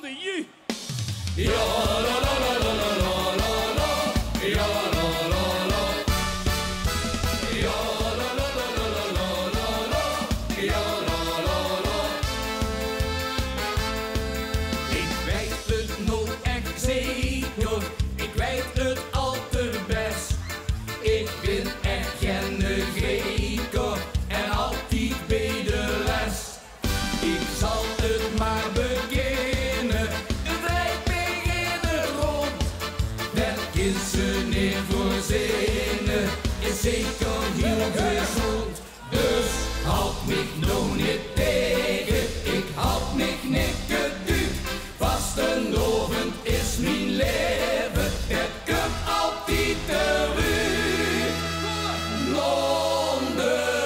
Nondejú. Ja, la la la la la la la la. Ja, la la la. Ja, la la la la la la la. Ja, la la la. Ik weet het nooit echt zeker. Ik weet het al te best. Ik ben echt geen geker en altijd bij de les. Ik zal het maar beginnen, het rijdt beginnen rond. Dat is ze niet verzinnen, is zeker heel gezond. Dus houd mich nog niet tegen, ik houd mich niet geduwd. Vastelaovend is mijn leven, het komt altijd terug. Nondejú,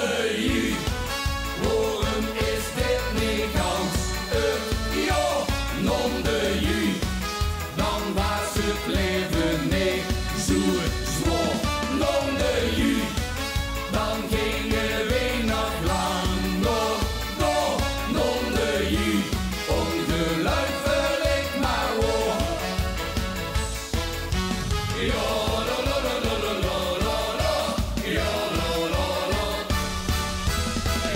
waarom is dit niet gans het ja? Nondejú, dan was het leven niet zo zwaar. Nondejú, dan gingen we nog lang nog door. Nondejú, ongelooflijk maar waar. Ja, la la la la la la la la. Ja, la la la.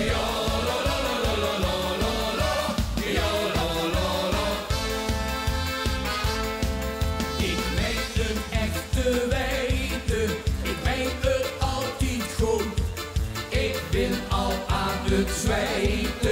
Ja, la la la la la la la la. Ja, la la la. Ik weet het echt te weten, ik weet het altijd goed. Ik ben al aan het zweten.